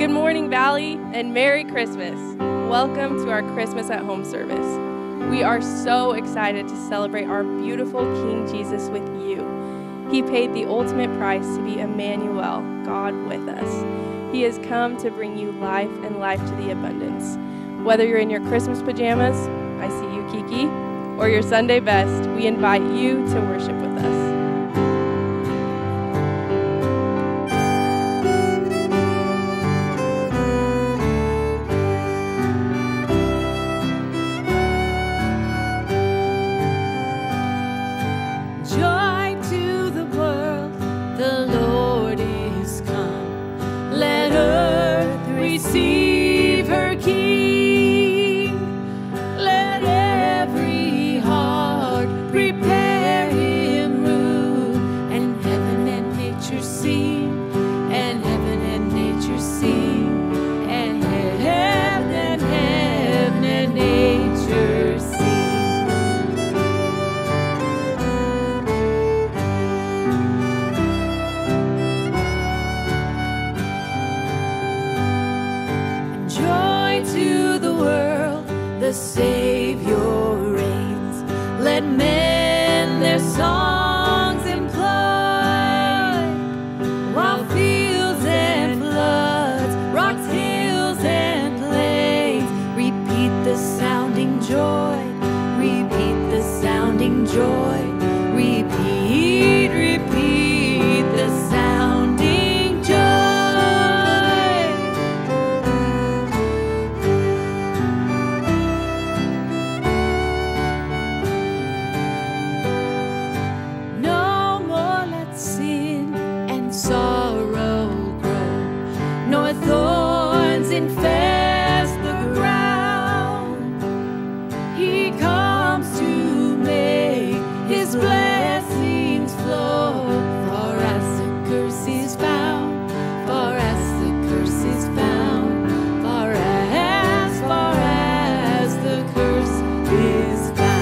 Good morning, Valley, and Merry Christmas. Welcome to our Christmas at Home service. We are so excited to celebrate our beautiful King Jesus with you. He paid the ultimate price to be Emmanuel, God with us. He has come to bring you life and life to the abundance. Whether you're in your Christmas pajamas, I see you, Kiki, or your Sunday best, we invite you to worship with us. Receive her King. Let every heart prepare him room, and heaven and nature sing, and heaven and nature sing, and heaven and nature sing. To the world, the Savior reigns. Let men their songs employ, while fields and floods, rocks, hills, and plains repeat the sounding joy, repeat the sounding joy, repeat, repeat the sounding joy. Sorrow grow, nor thorns infest the ground. He comes to make his blessings flow, for as the curse is found, for as the curse is found, for as the curse is found.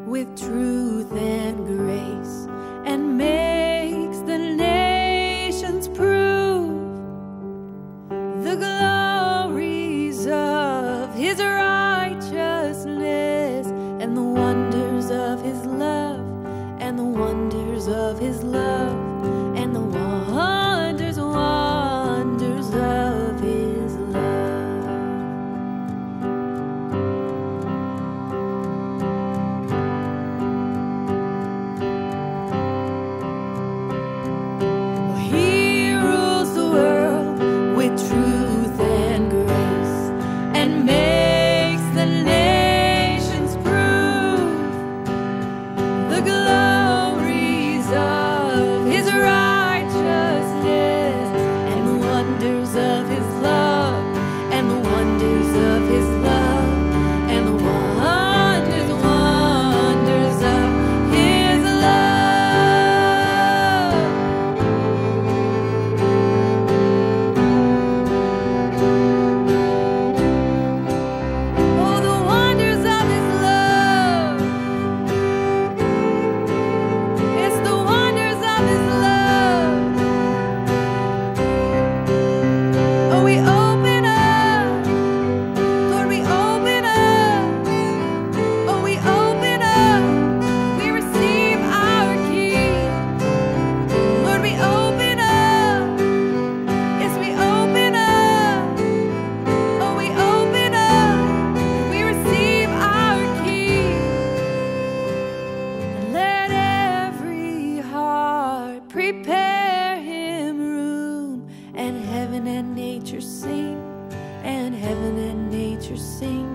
With truth and grace, and makes the nations prove the glories of his righteousness, and the wonders of his love, and the wonders of his love, and the wonders of his love. Truth and grace, and makes the nations prove the glories of his righteousness, and the wonders of his love, and the wonders of his love, and the wonders of his love. Prepare him room, and heaven and nature sing, and heaven and nature sing,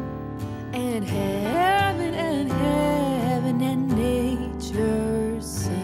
and heaven and nature sing.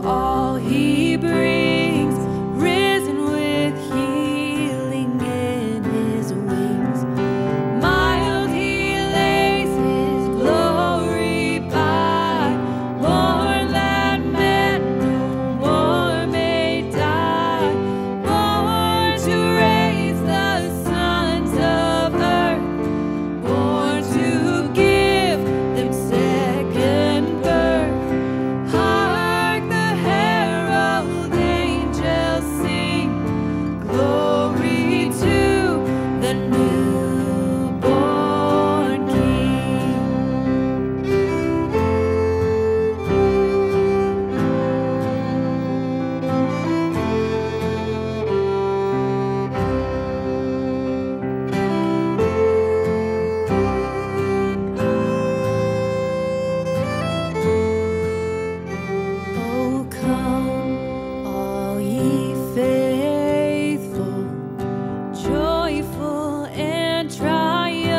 all he brings, risen with healing in his wings. Mild he lays his glory by, born that men no more may die, born to raise the sons of earth, born to give them second birth. Hark the herald angels sing, glory to the newborn King. Oh, come, all ye faithful, joyful and triumphant.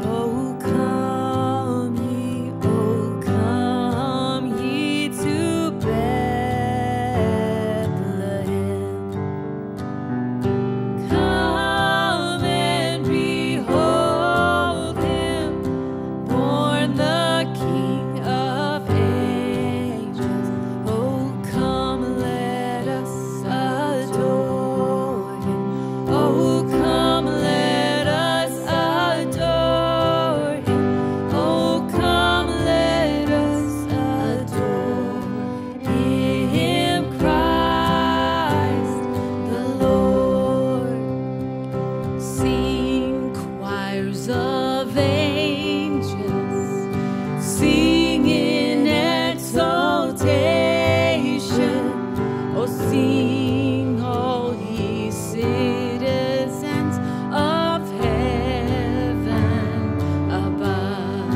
Oh, come ye to Bethlehem. Come and behold him, born the King of angels. Oh, come, let us adore him. Oh, come, let us adore him. Oh, come, let us adore him, Christ the Lord. Sing, choirs of angels, sing in exaltation. Oh, sing, all ye citizens of heaven above.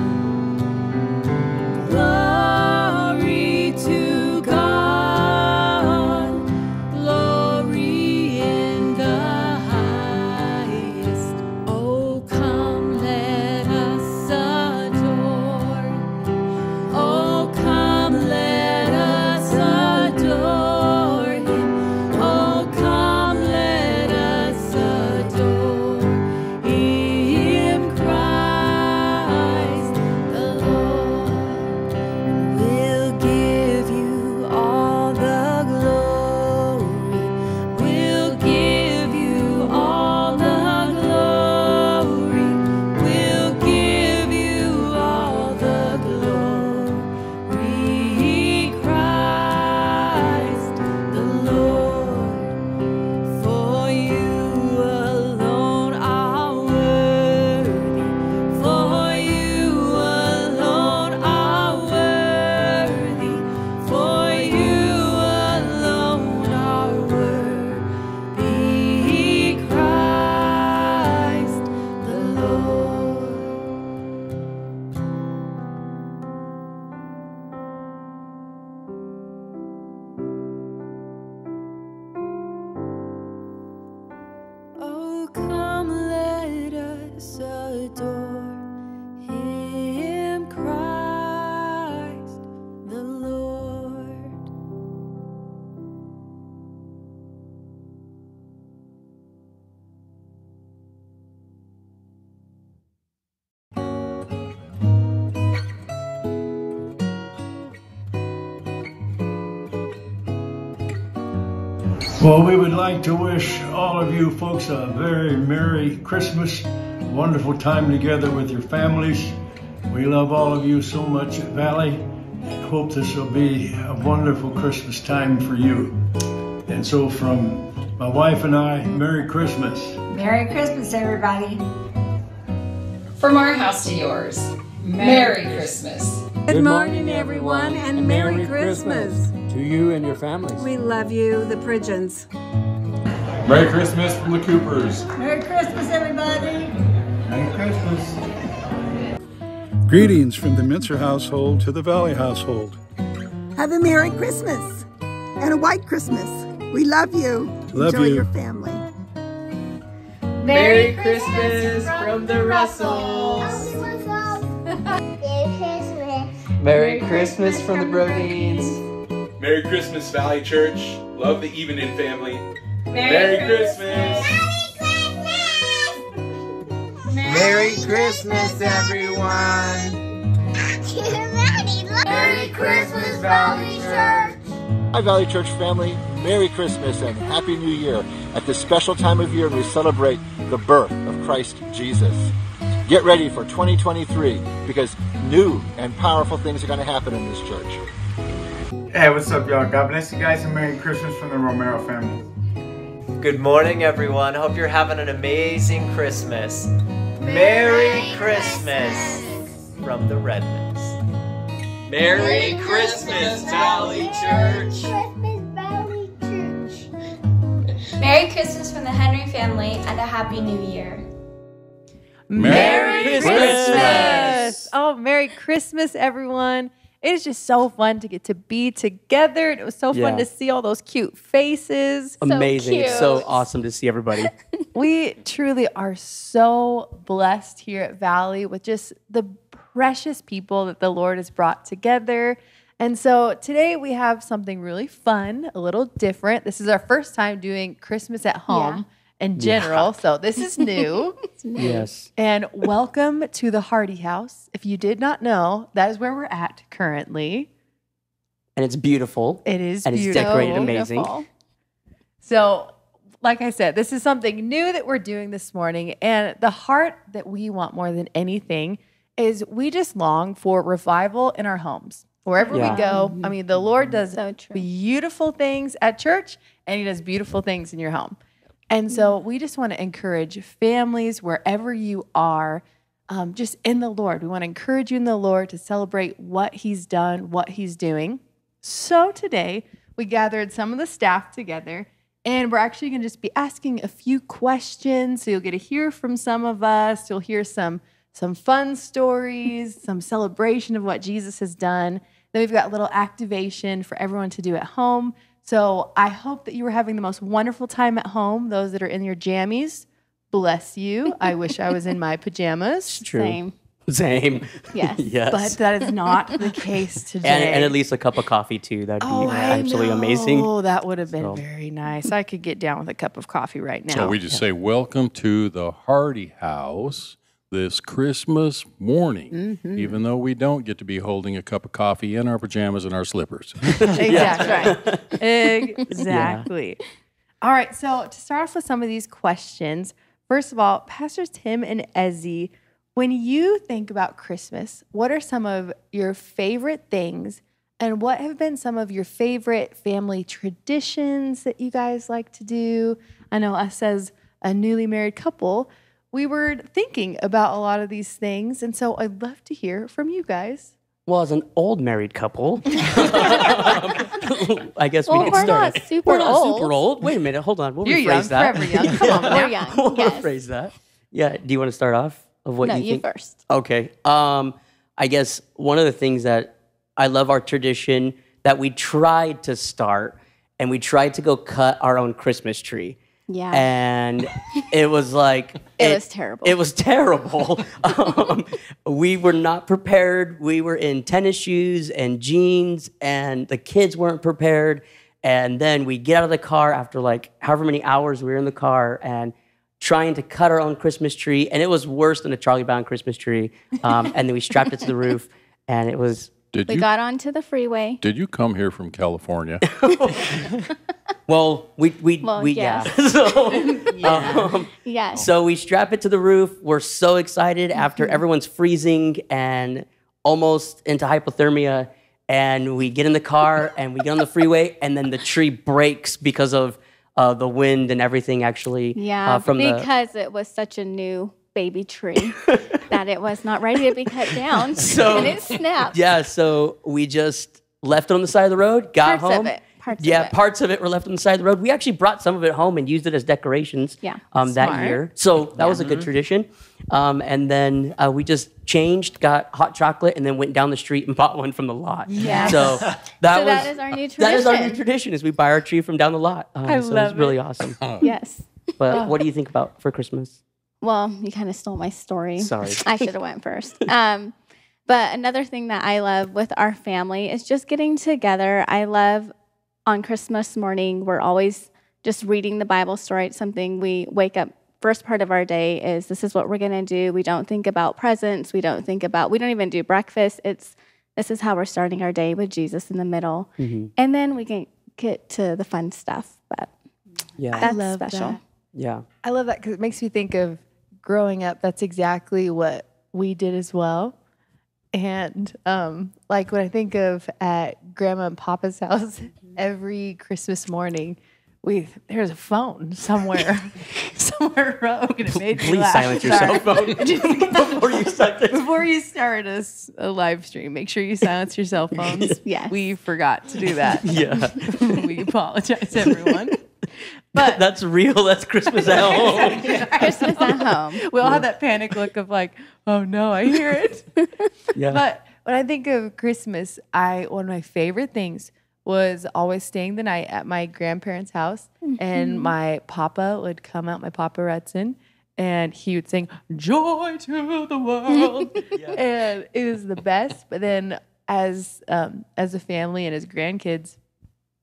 Glory to God, glory in the highest. Oh, come, let us adore. Oh, come, let us adore him. Oh, come, let us adore him, Christ the Lord. We'll give you all the glory. We'll give you all the glory. We'll give you all the glory, Christ the Lord. For you alone are worthy. For you alone are worthy. For you alone are worthy, Christ the Lord. Oh, come, let us adore him, Christ the Lord. Well, we would like to wish all of you folks a very Merry Christmas, wonderful time together with your families. We love all of you so much at Valley and hope this will be a wonderful Christmas time for you. And so from my wife and I, Merry Christmas. Merry Christmas, everybody. From our house to yours, Merry Christmas. Good morning, everyone, and Merry Christmas to you and your families. We love you, the Pridgeons. Merry Christmas from the Coopers. Merry Christmas, everybody. Merry Christmas. Greetings from the Mincer household to the Valley household. Have a Merry Christmas and a White Christmas. We love you. Love Enjoy you. your family. Merry Christmas from the Russells. Merry Christmas. Merry Christmas from the Brodines. Merry Christmas, Valley Church. Love the Evening family. Merry Christmas. Merry Christmas, everyone. Merry Christmas, Valley Church. Hi, Valley Church family. Merry Christmas and Happy New Year. At this special time of year, we celebrate the birth of Christ Jesus. Get ready for 2023 because new and powerful things are going to happen in this church. Hey, what's up, y'all? God bless you guys and Merry Christmas from the Romero family. Good morning, everyone. Hope you're having an amazing Christmas. Merry Christmas from the Redmonds. Merry Christmas, Valley Church. Merry Christmas from the Henry family and a Happy New Year. Merry Christmas! Oh, Merry Christmas, everyone. It is just so fun to get to be together. It was so fun to see all those cute faces. Amazing. It's so awesome to see everybody. We truly are so blessed here at Valley with just the precious people that the Lord has brought together. And so today we have something really fun, a little different. This is our first time doing Christmas at home in general. So this is new. Yes. And welcome to the Hardy House. If you did not know, that is where we're at currently. And it's beautiful. It is and beautiful. it's decorated amazing. So, like I said, this is something new that we're doing this morning. And the heart that we want more than anything is we just long for revival in our homes. Wherever we go, I mean, the Lord does beautiful things at church, and he does beautiful things in your home. And so we just want to encourage families wherever you are, just in the Lord. We want to encourage you in the Lord to celebrate what he's done, what he's doing. So today we gathered some of the staff together, and we're actually going to just be asking a few questions. So you'll get to hear from some of us. You'll hear some fun stories, some celebration of what Jesus has done. Then we've got a little activation for everyone to do at home. So I hope that you were having the most wonderful time at home. Those that are in your jammies, bless you. I wish I was in my pajamas. True. Same. Yes. Yes. But that is not the case today. And at least a cup of coffee, too. That'd be absolutely amazing. Oh, that would have been very nice. I could get down with a cup of coffee right now. So we just say, welcome to the Hardy House this Christmas morning, even though we don't get to be holding a cup of coffee in our pajamas and our slippers. Exactly. All right, so to start off with some of these questions, first of all, Pastors Tim and Ezzy, when you think about Christmas, what are some of your favorite things, and what have been some of your favorite family traditions that you guys like to do? I know us as a newly married couple, we were thinking about a lot of these things, and so I'd love to hear from you guys. Well, as an old married couple, I guess we can start. We're not super old. Wait a minute, hold on. We'll You're young, rephrase that. forever young. Come on, We're young. We'll Yes. rephrase that. Yeah. Do you want to start off of what No, you you think? first. Okay. I guess one of the things that I love our tradition that we tried to start, and we tried to go cut our own Christmas tree. Yeah. And it was like... It was terrible. It was terrible. We were not prepared. We were in tennis shoes and jeans, and the kids weren't prepared. And then we get out of the car after like however many hours we were in the car and trying to cut our own Christmas tree. And it was worse than a Charlie Brown Christmas tree. And then we strapped it to the roof, and it was... We got onto the freeway. Did you come here from California? Well, yes. So, so we strap it to the roof. We're so excited after everyone's freezing and almost into hypothermia. And we get in the car and we get on the freeway, and then the tree breaks because of the wind and everything, actually. Yeah, because it was such a new baby tree that it was not ready to be cut down. And it snapped. Yeah, so we just left it on the side of the road, got home. Parts of it were left on the side of the road. We actually brought some of it home and used it as decorations that year. So that was a good tradition. And then we just changed, got hot chocolate, and then went down the street and bought one from the lot. Yeah. So that is our new tradition. That is our new tradition, is we buy our tree from down the lot. I so love it's really awesome. Yes. But what do you think about for Christmas? Well, you kind of stole my story. Sorry. I should have went first. But another thing that I love with our family is just getting together. I love on Christmas morning, we're always just reading the Bible story. It's something we wake up, first part of our day is this is what we're going to do. We don't think about presents. We don't even do breakfast. This is how we're starting our day with Jesus in the middle. Mm-hmm. And then we can get to the fun stuff. But I that's love special. That. Yeah. I love that because it makes me think of growing up. That's exactly what we did as well. And like when I think of at Grandma and Papa's house, every Christmas morning, there's a phone somewhere rogue, and it made me laugh. Silence your cell phone before you start a live stream. Make sure you silence your cell phones. Yes. We forgot to do that. Yeah. We apologize, everyone. But that's real. that's Christmas at home. Christmas at home. We all have that panic look of like, oh no, I hear it. Yeah. But when I think of Christmas, one of my favorite things was always staying the night at my grandparents' house, and my papa would come out, my Papa Rutson, and he would sing "Joy to the World," and it was the best. But then, as a family and as grandkids,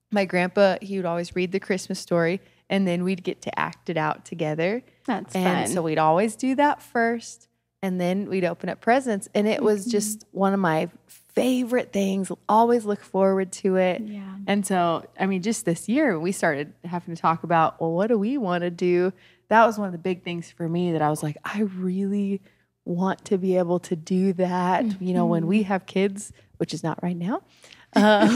my grandpa, he would always read the Christmas story, and then we'd get to act it out together. That's and fun. so we'd always do that first, and then we'd open up presents, and it was just one of my favorite things. Always look forward to it. Yeah. And so, I mean, just this year, we started having to talk about, well, what do we want to do? That was one of the big things for me that I was like, I really want to be able to do that. You know, when we have kids, which is not right now. I'm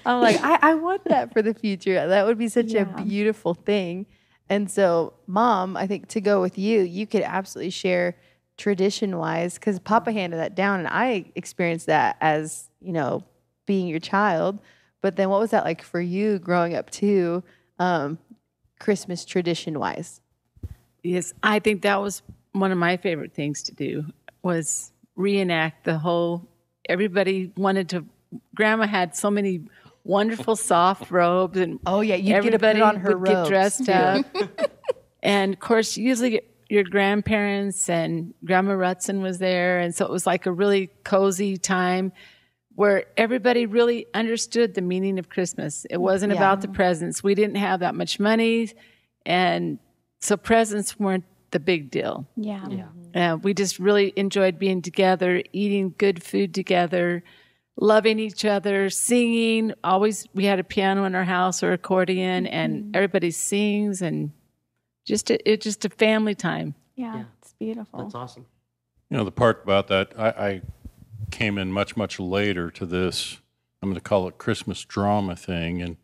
like, I want that for the future. That would be such a beautiful thing. And so, Mom, I think to go with you, you could absolutely share tradition-wise, because Papa handed that down, and I experienced that as, you know, being your child. But then what was that like for you growing up too, Christmas tradition-wise? Yes, I think that was one of my favorite things to do, was reenact the whole, everybody wanted to, Grandma had so many wonderful soft robes, and you'd get to everybody put on her would get robes, dressed too. up. And of course, usually your grandparents and Grandma Rutson was there, and so it was like a really cozy time where everybody really understood the meaning of Christmas. It wasn't about the presents. We didn't have that much money, and so presents weren't the big deal. We just really enjoyed being together, eating good food together, loving each other, singing. Always, we had a piano in our house or accordion, and everybody sings, and it's just a family time. Yeah, it's beautiful. That's awesome. You know, the part about that, I came in much, much later to this, I'm going to call it Christmas drama thing. And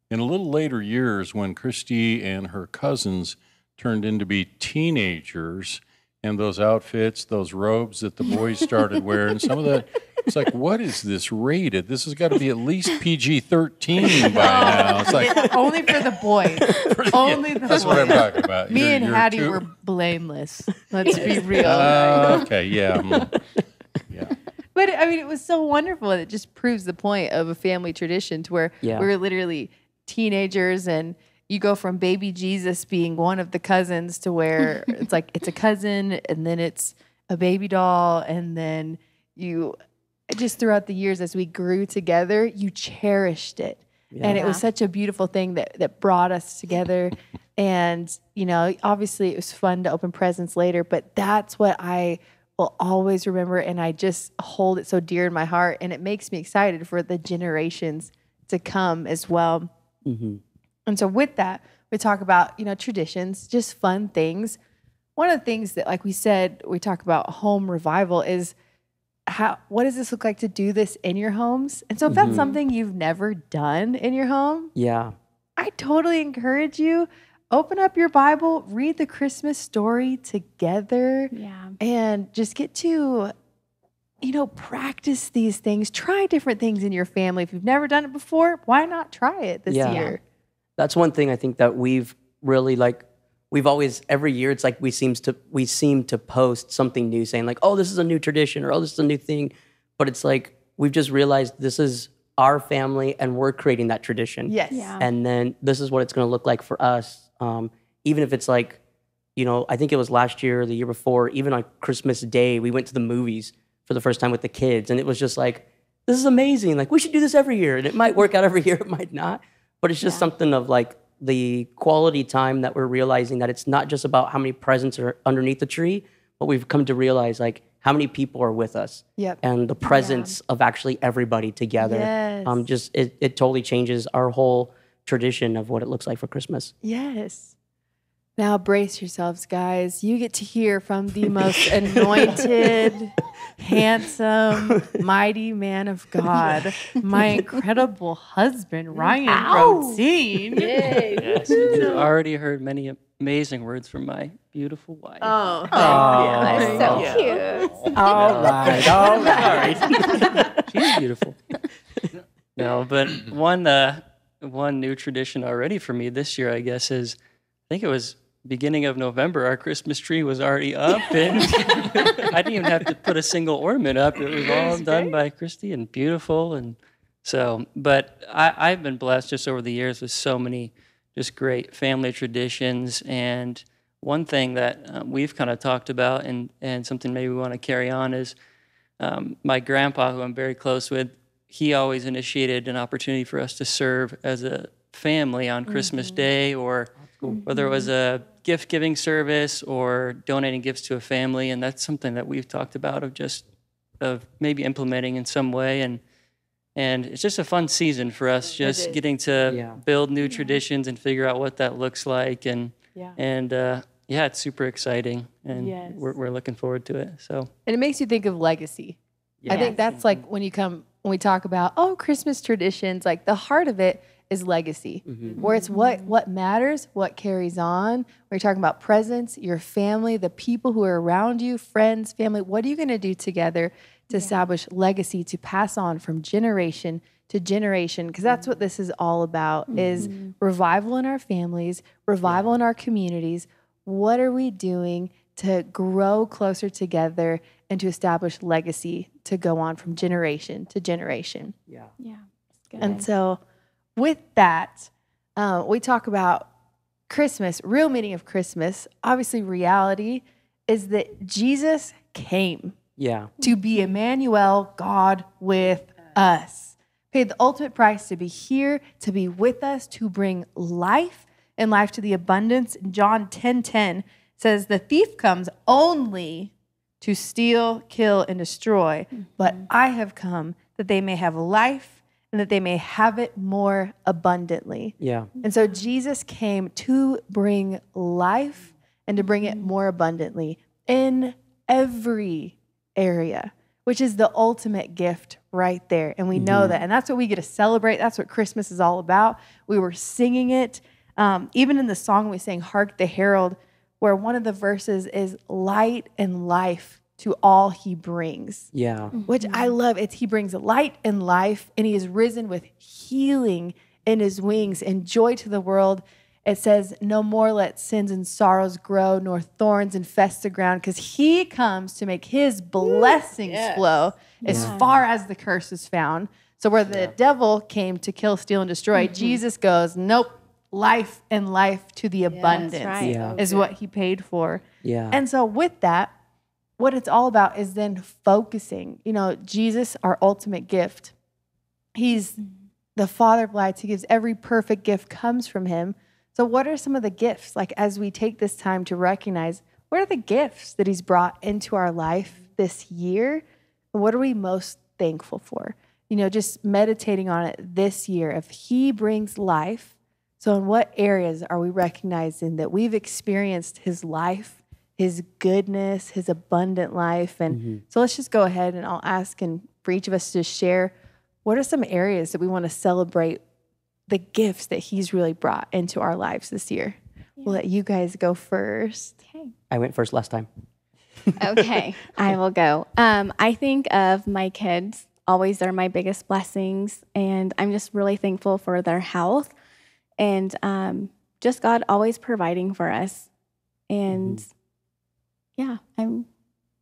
in a little later years, when Christy and her cousins turned into be teenagers, and those outfits, those robes that the boys started wearing, some of that, it's like, what is this rated? This has got to be at least PG-13 by now. It's like only for the boys. Only the boys. That's what I'm talking about. Me and Hattie were blameless. Let's be real. Okay, yeah. But I mean, it was so wonderful. It just proves the point of a family tradition to where we were literally teenagers, and you go from baby Jesus being one of the cousins to where it's like it's a cousin, and then it's a baby doll, and then you just throughout the years as we grew together, you cherished it. And it was such a beautiful thing that brought us together. And, you know, obviously it was fun to open presents later, but that's what I will always remember, and I just hold it so dear in my heart, and it makes me excited for the generations to come as well. And so with that, we talk about, you know, traditions, just fun things. One of the things that, like we said, we talk about home revival is what does this look like to do this in your homes? And so if that's something you've never done in your home, I totally encourage you, open up your Bible, read the Christmas story together, and just get to, you know, practice these things. Try different things in your family. If you've never done it before, why not try it this year? That's one thing I think that we've really we've always, every year, it's like we seem to post something new saying like, oh, this is a new tradition, or oh, this is a new thing. But it's like, we've just realized this is our family and we're creating that tradition. And then this is what it's going to look like for us. Even if it's like, you know, I think it was last year or the year before, even on Christmas Day, we went to the movies. for the first time with the kids. And it was just like, this is amazing. Like, we should do this every year. And it might work out every year, it might not. But it's just something of like the quality time that we're realizing that it's not just about how many presents are underneath the tree, but we've come to realize like how many people are with us. Yep. And the presence of actually everybody together. Yes. It totally changes our whole tradition of what it looks like for Christmas. Yes. Now brace yourselves, guys. You get to hear from the most anointed, handsome, mighty man of God, my incredible husband, Ryan Rosine. Yes, you've already heard many amazing words from my beautiful wife. Oh, That's so cute. All right. She's beautiful. No, but one new tradition already for me this year, I guess, is I think it was beginning of November, our Christmas tree was already up, and I didn't even have to put a single ornament up. It was all done by Christy and beautiful. And so, but I've been blessed just over the years with so many just great family traditions. And one thing that we've kind of talked about and something maybe we want to carry on is my grandpa, who I'm very close with, he always initiated an opportunity for us to serve as a family on Christmas Day, or whether it was a gift-giving service or donating gifts to a family. And that's something that we've talked about of maybe implementing in some way. And it's just a fun season for us, just getting to build new traditions and figure out what that looks like. And it's super exciting, and we're looking forward to it. So, and it makes you think of legacy. I think that's like when we talk about, Christmas traditions, like the heart of it is legacy, where it's what matters, what carries on. We're talking about presence, your family, the people who are around you, friends, family. What are you going to do together to establish legacy, to pass on from generation to generation? Because that's what this is all about, is revival in our families, revival in our communities. What are we doing to grow closer together and to establish legacy to go on from generation to generation? Yeah. That's good. And so with that, we talk about Christmas, real meaning of Christmas. Obviously, reality is that Jesus came to be Emmanuel, God with us. Paid the ultimate price to be here, to be with us, to bring life and life to the abundance. John 10:10 says, the thief comes only to steal, kill, and destroy, but I have come that they may have life and that they may have it more abundantly. Yeah. And so Jesus came to bring life and to bring it more abundantly in every area, which is the ultimate gift right there. And we know that. And that's what we get to celebrate. That's what Christmas is all about. We were singing it. Even in the song we sang, Hark the Herald, where one of the verses is light and life to all he brings. Yeah. Which I love. He brings light and life, and he is risen with healing in his wings and joy to the world. It says, no more let sins and sorrows grow, nor thorns infest the ground, because he comes to make his blessings flow as far as the curse is found. So where the devil came to kill, steal, and destroy, Jesus goes, nope, life and life to the abundance is what he paid for. Yeah. And so with that, what it's all about is then focusing. Jesus, our ultimate gift. He's the Father of lights. He gives every perfect gift comes from him. So what are some of the gifts? Like as we take this time to recognize, what are the gifts that he's brought into our life this year? And what are we most thankful for? Just meditating on it this year. If he brings life, so in what areas are we recognizing that we've experienced his life, his goodness, his abundant life? And so let's just go ahead and I'll ask for each of us to share, what are some areas that we want to celebrate the gifts that he's really brought into our lives this year? We'll let you guys go first. Okay. I went first last time. Okay, I will go. I think of my kids. Always they're my biggest blessings. And I'm just really thankful for their health and just God always providing for us. And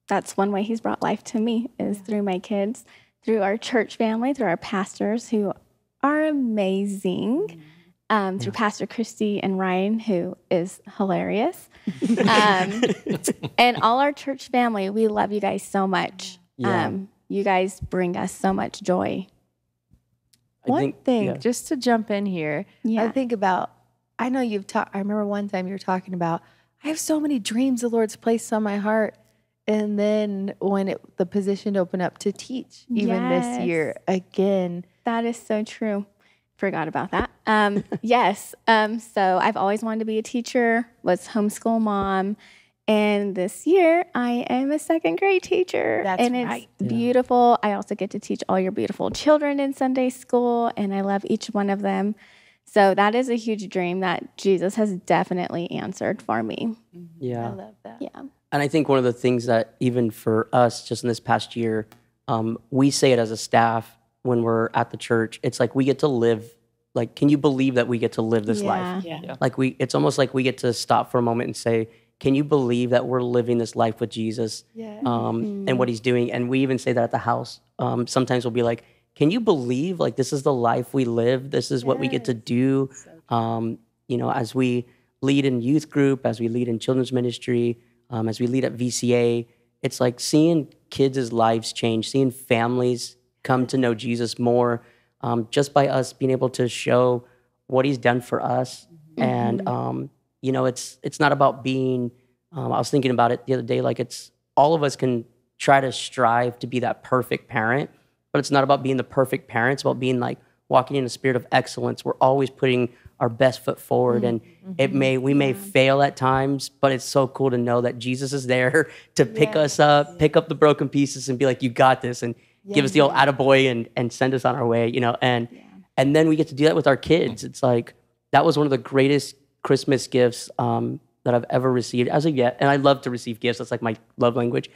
that's one way he's brought life to me is through my kids, through our church family, through our pastors who are amazing, through Pastor Christy and Ryan, who is hilarious, and all our church family. We love you guys so much. You guys bring us so much joy. One thing, just to jump in here, I think about, I know you've talked, I remember one time you were talking about, I have so many dreams the Lord's placed on my heart. And then when the position opened up to teach, even this year again. That is so true. Forgot about that. Yes. So I've always wanted to be a teacher, was homeschool mom. And this year I am a second grade teacher. And it's beautiful. I also get to teach all your beautiful children in Sunday school, and I love each one of them. So that is a huge dream that Jesus has definitely answered for me. Yeah. I love that. Yeah. And I think one of the things that even for us, just in this past year, we say it as a staff when we're at the church. It's like we get to live. Like, can you believe that we get to live this life? Yeah. Like it's almost like we get to stop for a moment and say, can you believe that we're living this life with Jesus and what he's doing? And we even say that at the house. Sometimes we'll be like, can you believe like this is the life we live? This is what we get to do. You know, as we lead in youth group, as we lead in children's ministry, as we lead at VCA, it's like seeing kids' lives change, seeing families come to know Jesus more, just by us being able to show what he's done for us. And, you know, it's not about being, I was thinking about it the other day, like it's, all of us can try to strive to be that perfect parent, but it's not about being the perfect parent. It's about being like walking in a spirit of excellence. We're always putting our best foot forward, and we may fail at times, but it's so cool to know that Jesus is there to pick us up, pick up the broken pieces and be like, you got this, and give us the old attaboy and send us on our way, you know, and then we get to do that with our kids. It's like, that was one of the greatest Christmas gifts that I've ever received as of yet. And I love to receive gifts. That's like my love language.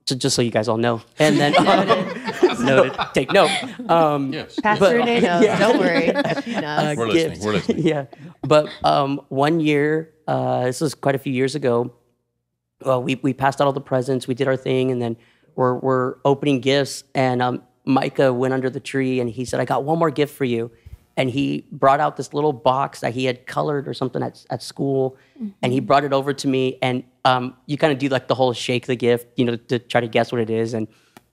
Just so you guys all know. And then, noted, take note. Yes. Pastor Renee knows, don't worry. She knows. We're listening. Yeah. But 1 year, this was quite a few years ago, well, we passed out all the presents, we did our thing, and then we're opening gifts, and Micah went under the tree and he said, I got one more gift for you. And he brought out this little box that he had colored or something at school, and he brought it over to me. And you kind of do like the whole shake the gift, you know, to try to guess what it is. And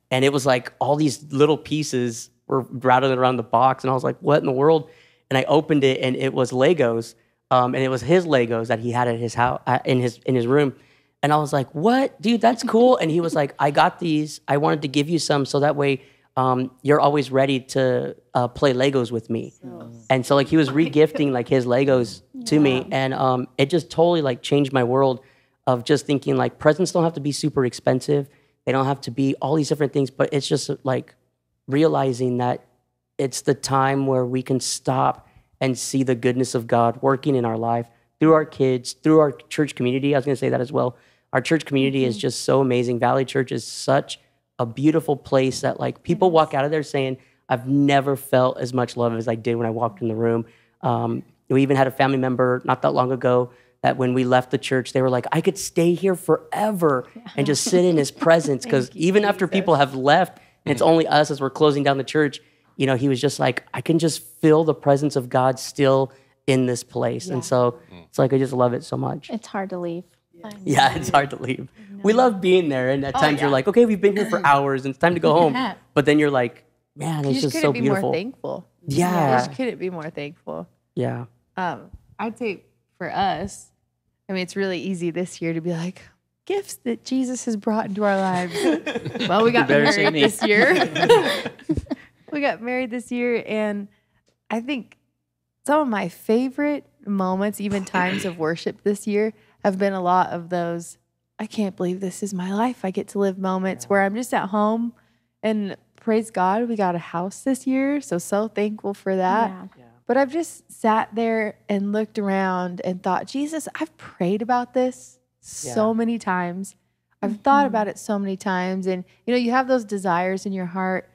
it was like all these little pieces were rattling around the box, and I was like, what in the world? And I opened it, and it was Legos, and it was his Legos that he had at his house, in his room. And I was like, what, dude? That's cool. And he was like, I got these. I wanted to give you some so that way you're always ready to play Legos with me. And so like he was re-gifting like his Legos to me, and it just totally like changed my world of just thinking like presents don't have to be super expensive. They don't have to be all these different things, but it's just like realizing that it's the time where we can stop and see the goodness of God working in our life through our kids, through our church community. I was going to say that as well. Our church community is just so amazing. Valley Church is such a beautiful place that like people walk out of there saying, I've never felt as much love as I did when I walked in the room. We even had a family member not that long ago that when we left the church, they were like, I could stay here forever and just sit in his presence. Because even after people have left, and it's only us as we're closing down the church, you know, he was just like, I can just feel the presence of God still in this place. And so it's like, I just love it so much. It's hard to leave. Yeah, it's hard to leave. We love being there, and at times you're like, okay, we've been here for hours, and it's time to go home. But then you're like, man, it's just so beautiful. You couldn't be more thankful. Yeah. You just couldn't be more thankful. Yeah. I'd say for us, I mean, it's really easy this year to be like, gifts that Jesus has brought into our lives. Well, we got married this year. We got married this year, and I think some of my favorite moments, even times of worship this year, have been a lot of those, I can't believe this is my life. I get to live moments where I'm just at home, and praise God, we got a house this year. So thankful for that. Yeah. But I've just sat there and looked around and thought, Jesus, I've prayed about this so many times. I've thought about it so many times. And, you know, you have those desires in your heart.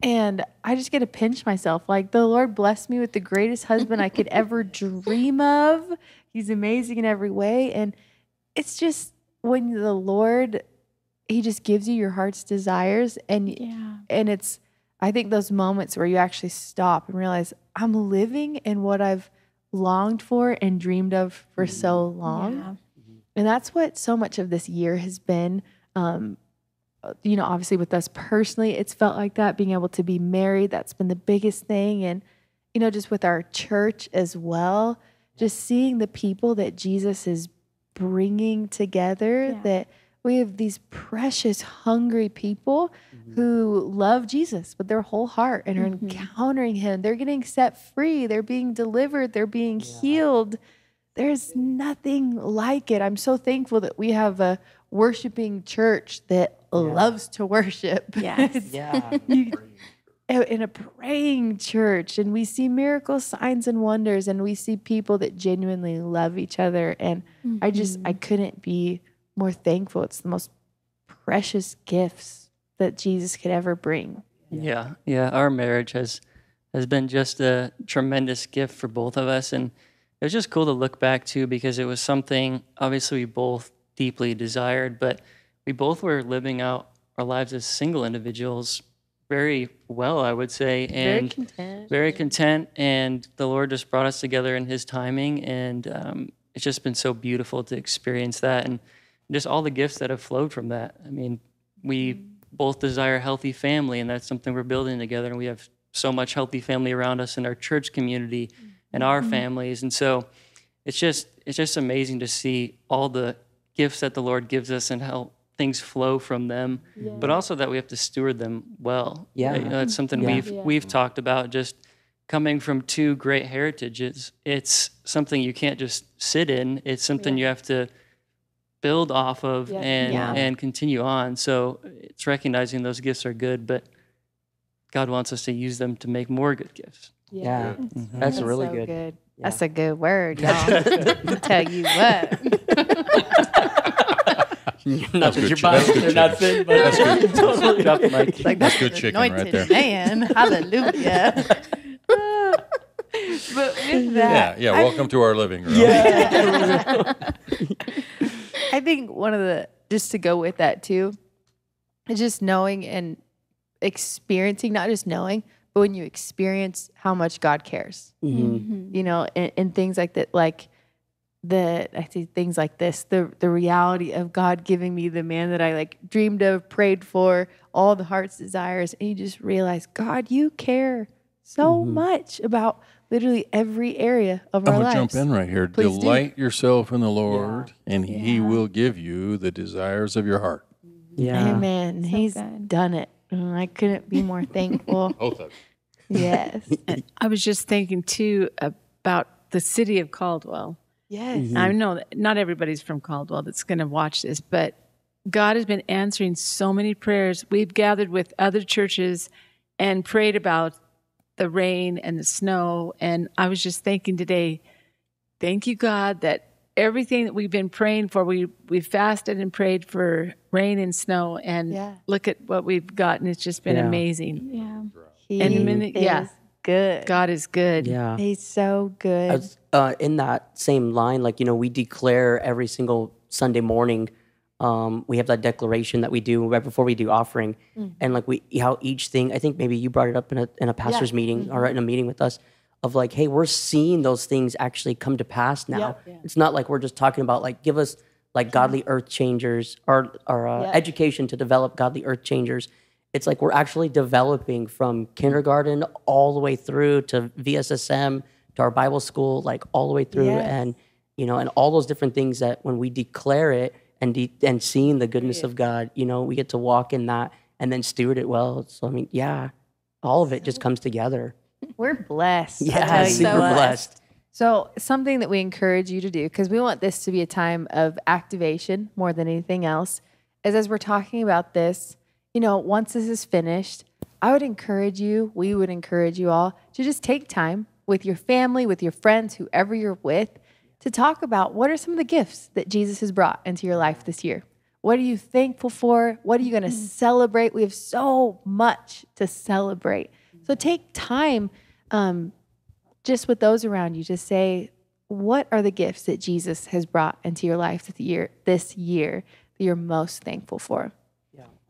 And I just get to pinch myself. Like, the Lord blessed me with the greatest husband I could ever dream of. He's amazing in every way. And it's just when the Lord, he just gives you your heart's desires. And it's, I think those moments where you actually stop and realize I'm living in what I've longed for and dreamed of for so long. And that's what so much of this year has been. obviously with us personally, it's felt like that, being able to be married. That's been the biggest thing. And, just with our church as well, just seeing the people that Jesus is bringing together, that we have these precious, hungry people who love Jesus with their whole heart and are encountering him. They're getting set free. They're being delivered. They're being healed. There's nothing like it. I'm so thankful that we have a worshiping church that loves to worship. Yes. In a praying church, and we see miracles, signs, and wonders, and we see people that genuinely love each other. And I couldn't be more thankful. It's the most precious gifts that Jesus could ever bring. Yeah. Our marriage has been just a tremendous gift for both of us, and it was just cool to look back to, because it was something obviously we both deeply desired, but we both were living out our lives as single individuals very well, I would say, and very content. And the Lord just brought us together in his timing, and it's just been so beautiful to experience that, and just all the gifts that have flowed from that. I mean, we both desire a healthy family, and that's something we're building together, and we have so much healthy family around us in our church community and our families. And so it's just amazing to see all the gifts that the Lord gives us and how things flow from them, but also that we have to steward them well. That's something we've talked about, just coming from two great heritages. It's something you can't just sit in. It's something you have to build off of and continue on. So it's recognizing those gifts are good, but God wants us to use them to make more good gifts. That's really so good. Yeah. That's a good word, y'all. I'll tell you what. Not that your Bibles are not fit, but that's good. Totally. Drop the mic. Like, That's good chicken right anointed there. Man, hallelujah. But with that, welcome to our living room. I think one of the, just to go with that too, is just knowing and experiencing, not just knowing, but when you experience how much God cares, and things like that, I see things like this, the reality of God giving me the man that I dreamed of, prayed for, all the heart's desires, and you just realize, God, you care so much about literally every area of our lives. I'm going to jump in right here. Please Delight yourself in the Lord, and he will give you the desires of your heart. Amen. So He's done it. And I couldn't be more thankful. Both of you. Yes. I was just thinking too about the city of Caldwell. Yes. I know that not everybody's from Caldwell that's going to watch this, but God has been answering so many prayers. We've gathered with other churches and prayed about the rain and the snow. And I was just thinking today, thank you, God, that everything that we've been praying for, we fasted and prayed for rain and snow, and look at what we've gotten. It's just been amazing. He is good. God is good. Yeah. He's so good. In that same line, we declare every single Sunday morning, we have that declaration that we do right before we do offering, and how each thing, I think maybe you brought it up in a pastor's meeting or in a meeting with us, of hey, we're seeing those things actually come to pass now. It's not like we're just talking about give us godly earth changers or education to develop godly earth changers. It's we're actually developing from kindergarten all the way through to VSSM to our Bible school, all the way through, and and all those different things that when we declare it and seeing the goodness of God, we get to walk in that and then steward it well. So all of it just comes together. We're blessed. Yeah, super blessed. So something that we encourage you to do, because we want this to be a time of activation more than anything else, is as we're talking about this, once this is finished, we would encourage you all to just take time with your family, with your friends, whoever you're with, to talk about what are some of the gifts that Jesus has brought into your life this year. What are you thankful for? What are you going to celebrate? We have so much to celebrate. So take time just with those around you to say, what are the gifts that Jesus has brought into your life this year that you're most thankful for?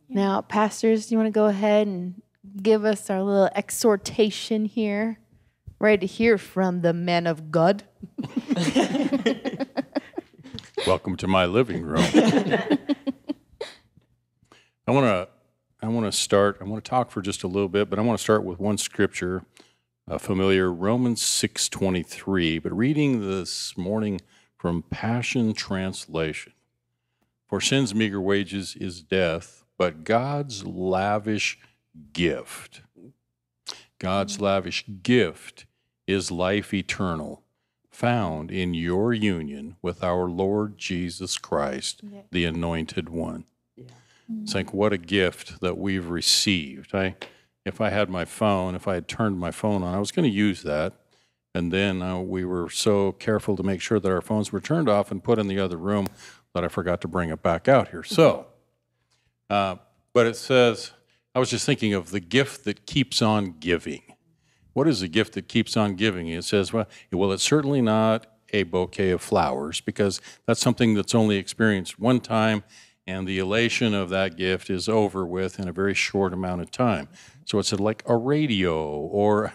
Now, pastors, do you want to go ahead and give us our little exhortation here? Ready to hear from the men of God. Welcome to my living room. I want to want to talk for just a little bit, but I want to start with one scripture, familiar, Romans 6:23, but reading this morning from Passion Translation. For sin's meager wages is death, but God's lavish gift is life eternal, found in your union with our Lord Jesus Christ, the Anointed One. It's like, what a gift that we've received. If I had my phone, if I had turned my phone on, I was going to use that. And then we were so careful to make sure that our phones were turned off and put in the other room that I forgot to bring it back out here. So, but it says, I was just thinking of the gift that keeps on giving. What is a gift that keeps on giving? It says, well, it's certainly not a bouquet of flowers, because that's something that's only experienced one time, and the elation of that gift is over with in a very short amount of time. So it's like a radio, or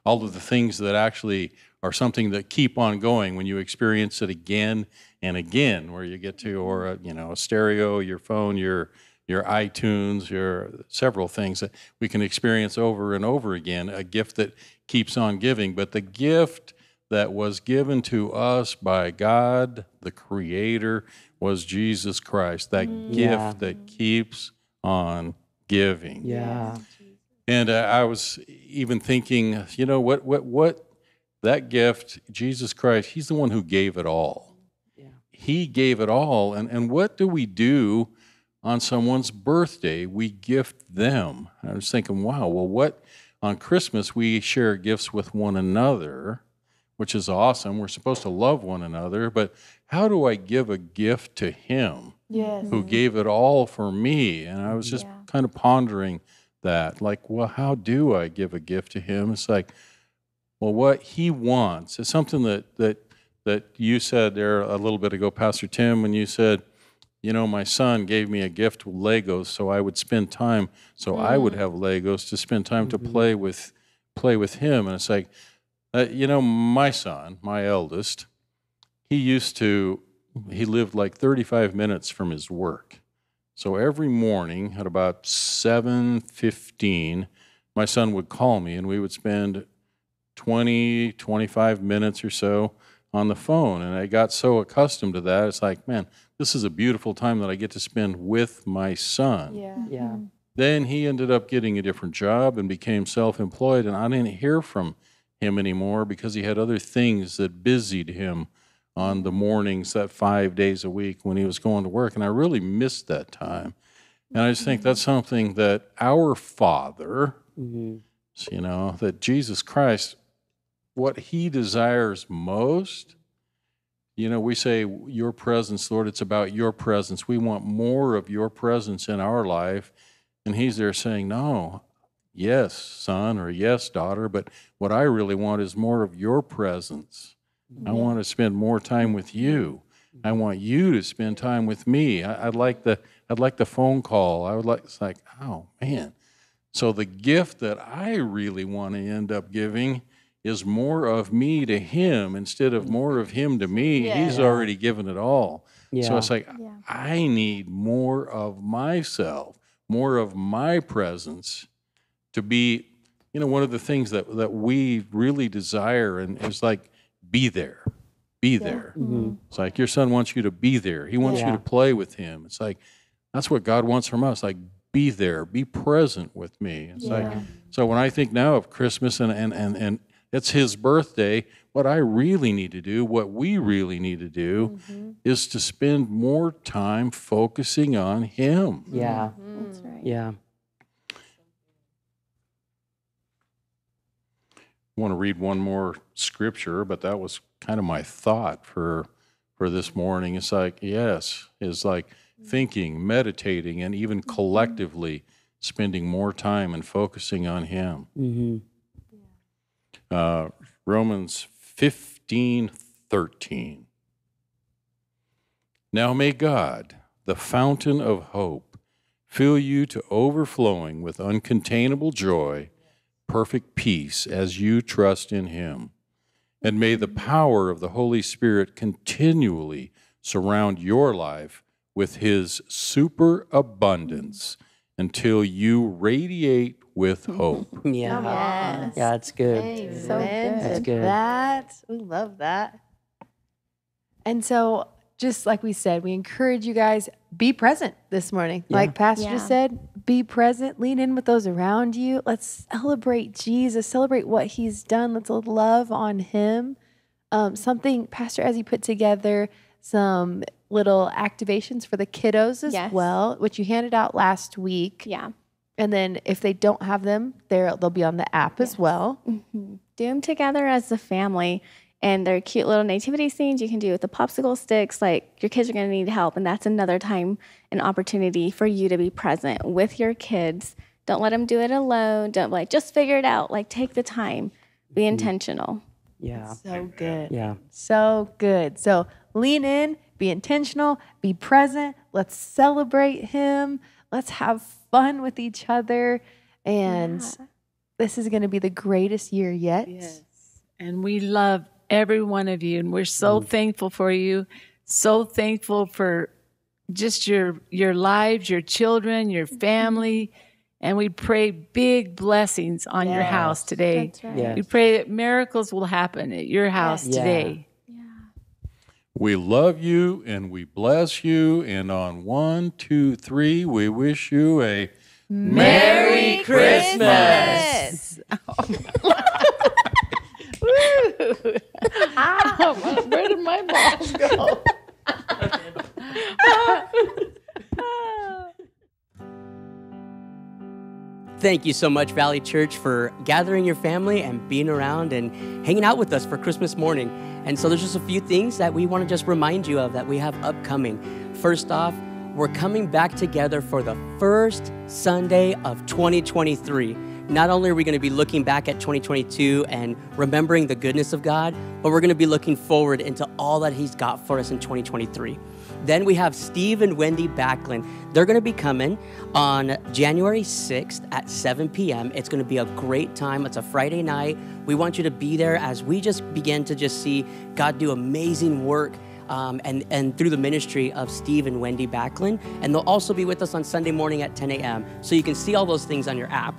all of the things that actually are something that keep on going when you experience it again and again, where you get to, or a stereo, your phone, your iTunes, your several things that we can experience over and over again, a gift that keeps on giving. But the gift that was given to us by God, the Creator, was Jesus Christ, that gift that keeps on giving. Yeah. And I was even thinking, what that gift, Jesus Christ, he's the one who gave it all. Yeah. He gave it all. And what do we do on someone's birthday? We gift them. I was thinking, wow, well, on Christmas we share gifts with one another, which is awesome. We're supposed to love one another, but how do I give a gift to him who gave it all for me? And I was just kind of pondering that, like, well, how do I give a gift to him? It's like, well, what he wants is something that you said there a little bit ago, Pastor Tim, when you said, my son gave me a gift with Legos, so I would spend time, so I would have Legos to spend time to play with him. And it's like, my son, my eldest, he lived like 35 minutes from his work. So every morning at about 7:15, my son would call me, and we would spend 20, 25 minutes or so on the phone. And I got so accustomed to that. It's like, man, this is a beautiful time that I get to spend with my son. Yeah. Then he ended up getting a different job and became self-employed, and I didn't hear from him anymore because he had other things that busied him on the mornings, that 5 days a week when he was going to work. And I really missed that time. And I just think that's something that our Father, that Jesus Christ, what he desires most, we say, your presence, Lord, it's about your presence. We want more of your presence in our life. And he's there saying, no, yes, son, or yes, daughter, but what I really want is more of your presence. I want to spend more time with you. I want you to spend time with me. I'd like the phone call. It's like, oh man. So the gift that I really want to end up giving is more of me to him instead of more of him to me. Yeah. He's already given it all. Yeah. So it's like, I need more of myself, more of my presence to be, one of the things that we really desire, and is like, be there. Be there. It's like, your son wants you to be there. He wants you to play with him. It's like, that's what God wants from us. Like, be there. Be present with me. It's like, so when I think now of Christmas and it's his birthday, what I really need to do, what we really need to do, is to spend more time focusing on him. Yeah. That's right. Yeah. I want to read one more scripture, but that was kind of my thought for this morning. It's like, it's like thinking, meditating, and even collectively spending more time and focusing on him. Romans 15:13. Now may God, the fountain of hope, fill you to overflowing with uncontainable joy, perfect peace as you trust in him. And may the power of the Holy Spirit continually surround your life with his superabundance until you radiate with hope. Yeah. Yes. Yeah, it's good. So good. That's good. We love that. And so, just like we said, we encourage you guys, be present this morning. Yeah. Like Pastor just said, be present, lean in with those around you. Let's celebrate Jesus, celebrate what he's done. Let's love on him. Something Pastor Ezzy put together, some little activations for the kiddos as well, which you handed out last week. Yeah. And then if they don't have them, they'll be on the app as well. Mm-hmm. Do them together as a family. And they're cute little nativity scenes you can do with the popsicle sticks. Like, your kids are going to need help. And that's another time and opportunity for you to be present with your kids. Don't let them do it alone. Don't just figure it out. Take the time. Be intentional. Yeah. So good. Yeah. So good. So lean in, be intentional, be present. Let's celebrate him. Let's have fun with each other. And this is going to be the greatest year yet. Yes. And we love every one of you. And we're so thankful for you. So thankful for just your lives, your children, your family. And we pray big blessings on your house today. That's right. Yes. We pray that miracles will happen at your house today. We love you and we bless you. And on 1, 2, 3, we wish you a Merry Christmas. Where did my balls go? Thank you so much, Valley Church, for gathering your family and being around and hanging out with us for Christmas morning. And so there's just a few things that we want to just remind you of that we have upcoming. First off, we're coming back together for the first Sunday of 2023. Not only are we going to be looking back at 2022 and remembering the goodness of God, but we're going to be looking forward into all that he's got for us in 2023. Then we have Steve and Wendy Backlund. They're going to be coming on January 6th at 7 p.m. It's going to be a great time. It's a Friday night. We want you to be there as we just begin to just see God do amazing work and through the ministry of Steve and Wendy Backlund. And they'll also be with us on Sunday morning at 10 a.m. So you can see all those things on your app.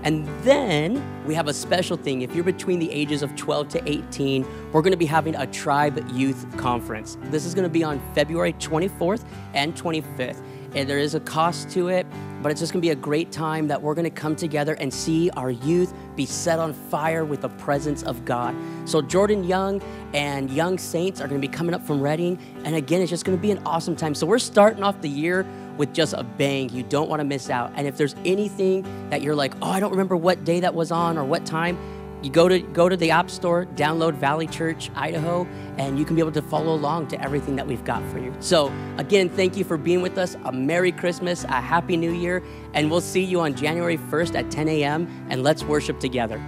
And then we have a special thing. If you're between the ages of 12 to 18, we're going to be having a Tribe Youth Conference. This is going to be on February 24th and 25th. And there is a cost to it, but it's just going to be a great time that we're going to come together and see our youth be set on fire with the presence of God. So Jordan Young and Young Saints are going to be coming up from Reading. And again, it's just going to be an awesome time. So we're starting off the year with just a bang. You don't want to miss out. And if there's anything that you're like, oh, I don't remember what day that was on or what time, you go to the App Store, download Valley Church Idaho, and you can be able to follow along to everything that we've got for you. So again, thank you for being with us. A Merry Christmas, a Happy New Year, and we'll see you on January 1st at 10 a.m. and let's worship together.